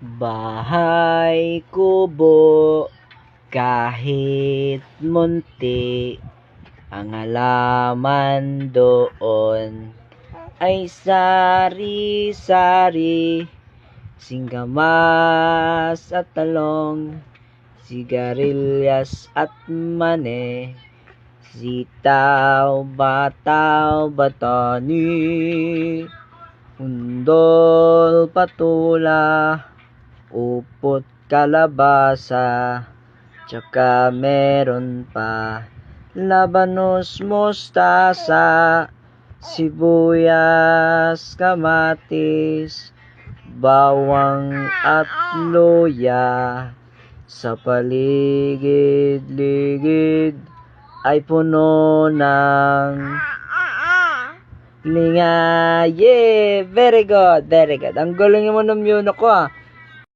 Bahay kubo, kahit munti, ang halaman doon ay sari-sari, singkamas at talong, sigarilyas at mani, sitaw, bataw, batani, undol, patula, upot, kalabasa, tsaka meron pa labanos, mustasa, sibuyas, kamatis, bawang at luya. Sa paligid-ligid ay puno ng linga. Yeah! Very good, very good. Ang galing mo ng Yuno ko ah.